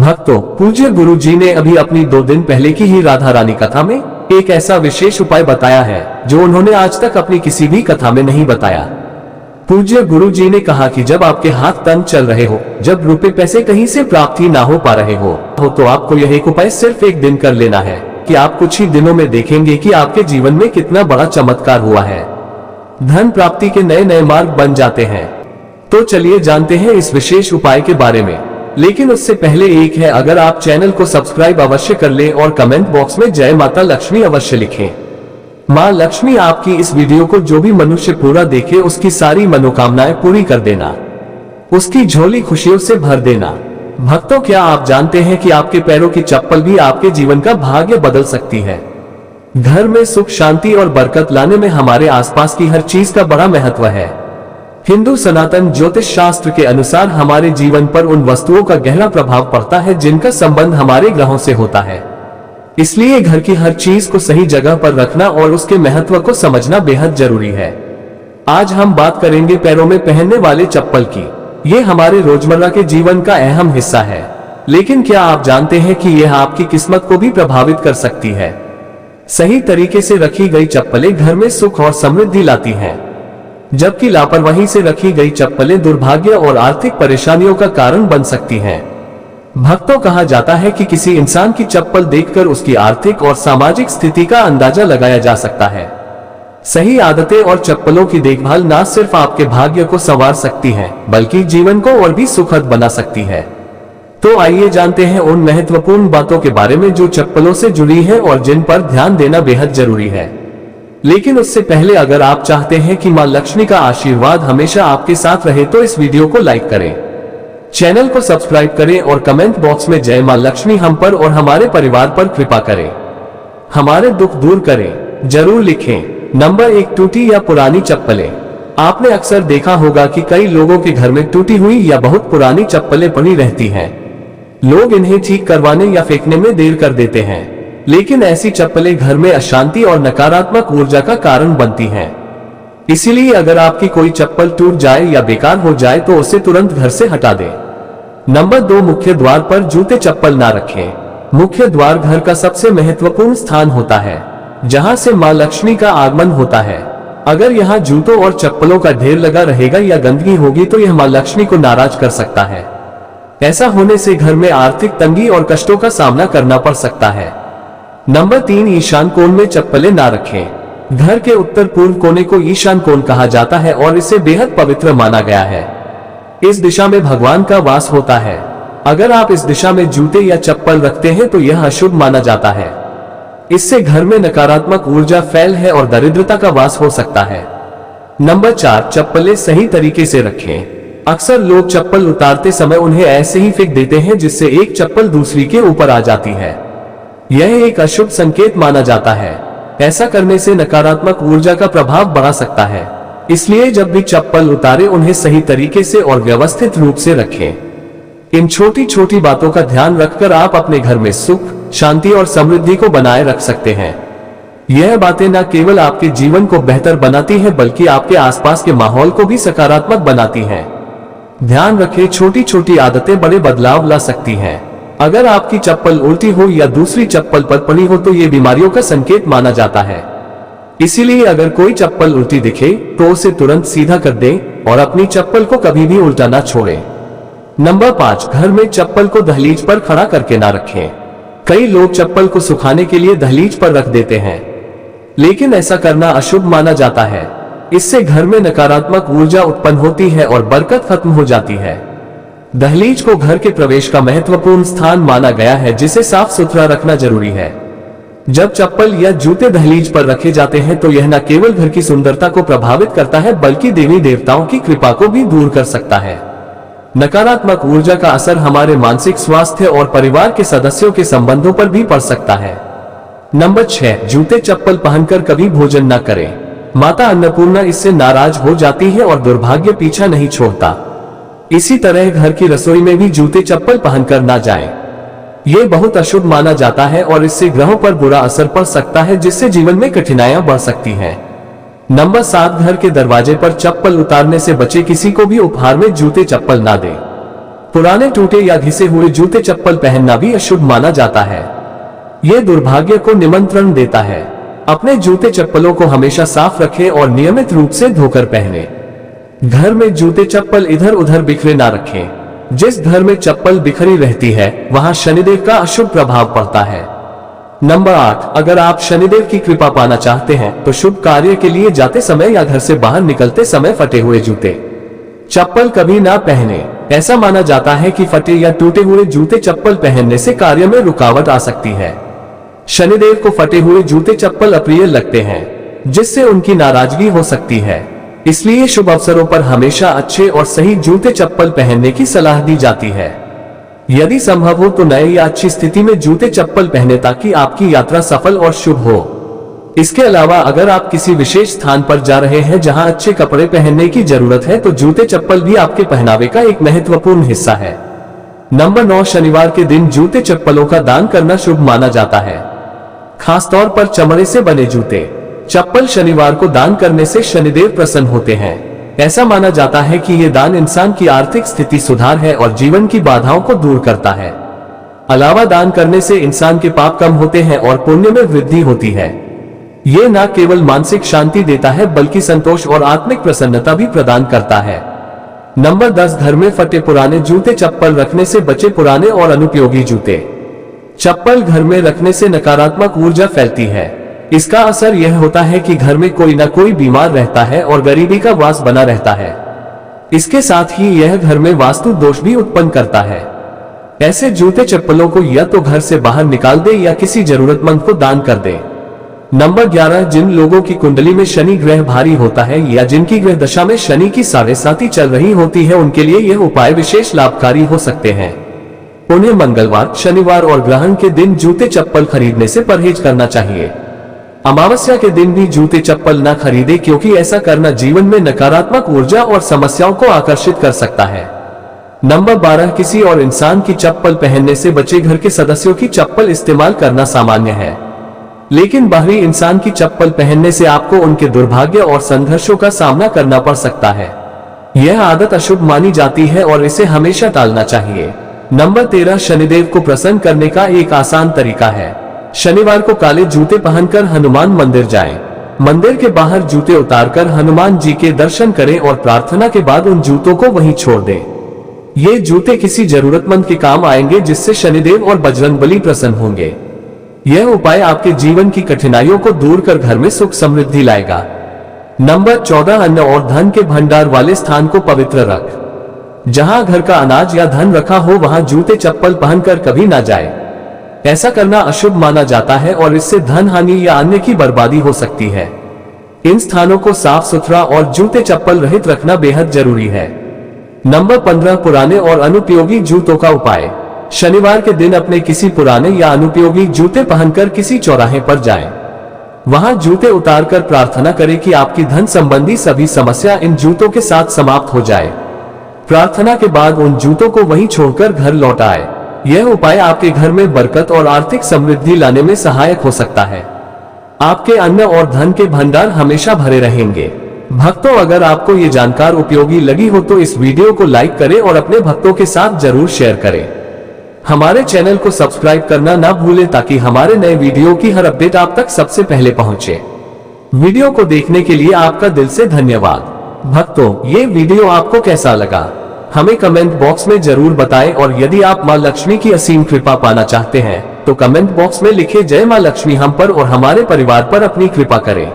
भक्तों, पूज्य गुरु जी ने अभी अपनी 2 दिन पहले की ही राधा रानी कथा में एक ऐसा विशेष उपाय बताया है जो उन्होंने आज तक अपनी किसी भी कथा में नहीं बताया। पूज्य गुरु जी ने कहा कि जब आपके हाथ तंग चल रहे हो, जब रुपए पैसे कहीं से प्राप्ति ना हो पा रहे हो तो आपको यह एक उपाय सिर्फ एक दिन कर लेना है कि आप कुछ ही दिनों में देखेंगे कि आपके जीवन में कितना बड़ा चमत्कार हुआ है। धन प्राप्ति के नए नए मार्ग बन जाते हैं। तो चलिए जानते हैं इस विशेष उपाय के बारे में। लेकिन उससे पहले एक है, अगर आप चैनल को सब्सक्राइब अवश्य कर लें और कमेंट बॉक्स में जय माता लक्ष्मी अवश्य लिखें। माँ लक्ष्मी आपकी इस वीडियो को जो भी मनुष्य पूरा देखे उसकी सारी मनोकामनाएं पूरी कर देना, उसकी झोली खुशियों से भर देना। भक्तों, क्या आप जानते हैं कि आपके पैरों की चप्पल भी आपके जीवन का भाग्य बदल सकती है। घर में सुख शांति और बरकत लाने में हमारे आसपास की हर चीज का बड़ा महत्व है। हिंदू सनातन ज्योतिष शास्त्र के अनुसार हमारे जीवन पर उन वस्तुओं का गहरा प्रभाव पड़ता है जिनका संबंध हमारे ग्रहों से होता है। इसलिए घर की हर चीज को सही जगह पर रखना और उसके महत्व को समझना बेहद जरूरी है। आज हम बात करेंगे पैरों में पहनने वाले चप्पल की। ये हमारे रोजमर्रा के जीवन का अहम हिस्सा है, लेकिन क्या आप जानते हैं कि यह आपकी किस्मत को भी प्रभावित कर सकती है। सही तरीके से रखी गई चप्पलें घर में सुख और समृद्धि लाती हैं, जबकि लापरवाही से रखी गई चप्पलें दुर्भाग्य और आर्थिक परेशानियों का कारण बन सकती हैं। भक्तों, कहा जाता है कि किसी इंसान की चप्पल देखकर उसकी आर्थिक और सामाजिक स्थिति का अंदाजा लगाया जा सकता है। सही आदतें और चप्पलों की देखभाल न सिर्फ आपके भाग्य को संवार सकती है बल्कि जीवन को और भी सुखद बना सकती है। तो आइए जानते हैं उन महत्वपूर्ण बातों के बारे में जो चप्पलों से जुड़ी है और जिन पर ध्यान देना बेहद जरूरी है। लेकिन उससे पहले अगर आप चाहते हैं कि मां लक्ष्मी का आशीर्वाद हमेशा आपके साथ रहे तो इस वीडियो को लाइक करें, चैनल को सब्सक्राइब करें और कमेंट बॉक्स में जय मां लक्ष्मी हम पर और हमारे परिवार पर कृपा करें, हमारे दुख दूर करें जरूर लिखें। नंबर 1, टूटी या पुरानी चप्पलें। आपने अक्सर देखा होगा कि कई लोगों के घर में टूटी हुई या बहुत पुरानी चप्पलें पड़ी रहती हैं। लोग इन्हें ठीक करवाने या फेंकने में देर कर देते हैं, लेकिन ऐसी चप्पलें घर में अशांति और नकारात्मक ऊर्जा का कारण बनती हैं। इसीलिए अगर आपकी कोई चप्पल टूट जाए या बेकार हो जाए तो उसे तुरंत घर से हटा दें। नंबर 2, मुख्य द्वार पर जूते चप्पल ना रखें। मुख्य द्वार घर का सबसे महत्वपूर्ण स्थान होता है, जहां से मां लक्ष्मी का आगमन होता है। अगर यहाँ जूतों और चप्पलों का ढेर लगा रहेगा या गंदगी होगी तो यह मां लक्ष्मी को नाराज कर सकता है। ऐसा होने से घर में आर्थिक तंगी और कष्टों का सामना करना पड़ सकता है। नंबर 3, ईशान कोण में चप्पलें ना रखें। घर के उत्तर पूर्व कोने को ईशान कोण कहा जाता है और इसे बेहद पवित्र माना गया है। इस दिशा में भगवान का वास होता है। अगर आप इस दिशा में जूते या चप्पल रखते हैं तो यह अशुभ माना जाता है। इससे घर में नकारात्मक ऊर्जा फैल है और दरिद्रता का वास हो सकता है। नंबर 4, चप्पलें सही तरीके से रखें। अक्सर लोग चप्पल उतारते समय उन्हें ऐसे ही फेंक देते हैं जिससे एक चप्पल दूसरी के ऊपर आ जाती है। यह एक अशुभ संकेत माना जाता है। ऐसा करने से नकारात्मक ऊर्जा का प्रभाव बढ़ा सकता है। इसलिए जब भी चप्पल उतारें उन्हें सही तरीके से और व्यवस्थित रूप से रखें। इन छोटी छोटी बातों का ध्यान रखकर आप अपने घर में सुख, शांति और समृद्धि को बनाए रख सकते हैं। यह बातें न केवल आपके जीवन को बेहतर बनाती हैं बल्कि आपके आसपास के माहौल को भी सकारात्मक बनाती हैं। ध्यान रखें, छोटी छोटी आदतें बड़े बदलाव ला सकती हैं। अगर आपकी चप्पल उल्टी हो या दूसरी चप्पल पर पड़ी हो तो ये बीमारियों का संकेत माना जाता है। इसीलिए अगर कोई चप्पल उल्टी दिखे तो उसे तुरंत सीधा कर दें और अपनी चप्पल को कभी भी उल्टा ना छोड़ें। नंबर 5, घर में चप्पल को दहलीज पर खड़ा करके ना रखें। कई लोग चप्पल को सुखाने के लिए दहलीज पर रख देते हैं, लेकिन ऐसा करना अशुभ माना जाता है। इससे घर में नकारात्मक ऊर्जा उत्पन्न होती है और बरकत खत्म हो जाती है। दहलीज को घर के प्रवेश का महत्वपूर्ण स्थान माना गया है, जिसे साफ सुथरा रखना जरूरी है। जब चप्पल या जूते दहलीज पर रखे जाते हैं तो यह न केवल घर की सुंदरता को प्रभावित करता है बल्कि देवी देवताओं की कृपा को भी दूर कर सकता है। नकारात्मक ऊर्जा का असर हमारे मानसिक स्वास्थ्य और परिवार के सदस्यों के संबंधों पर भी पड़ सकता है। नंबर 6, जूते चप्पल पहनकर कभी भोजन न करें। माता अन्नपूर्णा इससे नाराज हो जाती है और दुर्भाग्य पीछा नहीं छोड़ता। इसी तरह घर की रसोई में भी जूते चप्पल पहनकर ना जाएं। ये बहुत अशुभ माना जाता है और इससे ग्रहों पर बुरा असर पड़ सकता है, जिससे जीवन में कठिनाइयां बढ़ सकती हैं। नंबर 7, घर के दरवाजे पर चप्पल उतारने से बचे। किसी को भी उपहार में जूते चप्पल ना दें। पुराने टूटे या घिसे हुए जूते चप्पल पहनना भी अशुभ माना जाता है। यह दुर्भाग्य को निमंत्रण देता है। अपने जूते चप्पलों को हमेशा साफ रखें और नियमित रूप से धोकर पहने। घर में जूते चप्पल इधर उधर बिखरे ना रखें। जिस घर में चप्पल बिखरी रहती है वहां शनिदेव का अशुभ प्रभाव पड़ता है। नंबर 8, अगर आप शनिदेव की कृपा पाना चाहते हैं तो शुभ कार्य के लिए जाते समय या घर से बाहर निकलते समय फटे हुए जूते चप्पल कभी ना पहने। ऐसा माना जाता है कि फटे या टूटे हुए जूते चप्पल पहनने से कार्य में रुकावट आ सकती है। शनिदेव को फटे हुए जूते चप्पल अप्रिय लगते हैं, जिससे उनकी नाराजगी हो सकती है। इसलिए शुभ अवसरों पर हमेशा अच्छे और सही जूते चप्पल पहनने की सलाह दी जाती है। यदि संभव हो तो नए या अच्छी स्थिति में जूते चप्पल पहने ताकि आपकी यात्रा सफल और शुभ हो। इसके अलावा अगर आप किसी विशेष स्थान पर जा रहे हैं जहां अच्छे कपड़े पहनने की जरूरत है तो जूते चप्पल भी आपके पहनावे का एक महत्वपूर्ण हिस्सा है। नंबर 9, शनिवार के दिन जूते चप्पलों का दान करना शुभ माना जाता है। खासतौर पर चमड़े से बने जूते चप्पल शनिवार को दान करने से शनिदेव प्रसन्न होते हैं। ऐसा माना जाता है कि ये दान इंसान की आर्थिक स्थिति सुधार है और जीवन की बाधाओं को दूर करता है। अलावा दान करने से इंसान के पाप कम होते हैं और पुण्य में वृद्धि होती है। ये न केवल मानसिक शांति देता है बल्कि संतोष और आत्मिक प्रसन्नता भी प्रदान करता है। नंबर 10, घर में फटे पुराने जूते चप्पल रखने से बचे। पुराने और अनुपयोगी जूते चप्पल घर में रखने से नकारात्मक ऊर्जा फैलती है। इसका असर यह होता है कि घर में कोई न कोई बीमार रहता है और गरीबी का वास बना रहता है। इसके साथ ही यह घर में वास्तु दोष भी उत्पन्न करता है। ऐसे जूते चप्पलों को या तो घर से बाहर निकाल दे या किसी जरूरतमंद को दान कर दे। नंबर 11, जिन लोगों की कुंडली में शनि ग्रह भारी होता है या जिनकी ग्रह दशा में शनि की 7.5 चल रही होती है उनके लिए यह उपाय विशेष लाभकारी हो सकते हैं। उन्हें मंगलवार, शनिवार और ग्रहण के दिन जूते चप्पल खरीदने से परहेज करना चाहिए। अमावस्या के दिन भी जूते चप्पल न खरीदे क्योंकि ऐसा करना जीवन में नकारात्मक ऊर्जा और समस्याओं को आकर्षित कर सकता है। नंबर 12, किसी और इंसान की चप्पल पहनने से बचे। घर के सदस्यों की चप्पल इस्तेमाल करना सामान्य है, लेकिन बाहरी इंसान की चप्पल पहनने से आपको उनके दुर्भाग्य और संघर्षों का सामना करना पड़ सकता है। यह आदत अशुभ मानी जाती है और इसे हमेशा टालना चाहिए। नंबर 13, शनिदेव को प्रसन्न करने का एक आसान तरीका है। शनिवार को काले जूते पहनकर हनुमान मंदिर जाएं। मंदिर के बाहर जूते उतारकर हनुमान जी के दर्शन करें और प्रार्थना के बाद उन जूतों को वहीं छोड़ दें। ये जूते किसी जरूरतमंद के काम आएंगे जिससे शनिदेव और बजरंगबली प्रसन्न होंगे। यह उपाय आपके जीवन की कठिनाइयों को दूर कर घर में सुख समृद्धि लाएगा। नंबर 14, अन्न और धन के भंडार वाले स्थान को पवित्र रख। जहां घर का अनाज या धन रखा हो वहां जूते चप्पल पहनकर कभी ना जाए। ऐसा करना अशुभ माना जाता है और इससे धन हानि या अन्य की बर्बादी हो सकती है। इन स्थानों को साफ सुथरा और जूते चप्पल रहित रखना बेहद जरूरी है। नंबर 15, पुराने और अनुपयोगी जूतों का उपाय। शनिवार के दिन अपने किसी पुराने या अनुपयोगी जूते पहनकर किसी चौराहे पर जाएं। वहां जूते उतारकर प्रार्थना करें कि आपकी धन संबंधी सभी समस्या इन जूतों के साथ समाप्त हो जाए। प्रार्थना के बाद उन जूतों को वहीं छोड़कर घर लौट आए। यह उपाय आपके घर में बरकत और आर्थिक समृद्धि लाने में सहायक हो सकता है। आपके अन्न और धन के भंडार हमेशा भरे रहेंगे। भक्तों, अगर आपको ये जानकारी उपयोगी लगी हो तो इस वीडियो को लाइक करें और अपने भक्तों के साथ जरूर शेयर करें। हमारे चैनल को सब्सक्राइब करना ना भूलें ताकि हमारे नए वीडियो की हर अपडेट आप तक सबसे पहले पहुंचे। वीडियो को देखने के लिए आपका दिल से धन्यवाद। भक्तों, ये वीडियो आपको कैसा लगा हमें कमेंट बॉक्स में जरूर बताएं और यदि आप मां लक्ष्मी की असीम कृपा पाना चाहते हैं तो कमेंट बॉक्स में लिखे जय मां लक्ष्मी हम पर और हमारे परिवार पर अपनी कृपा करें।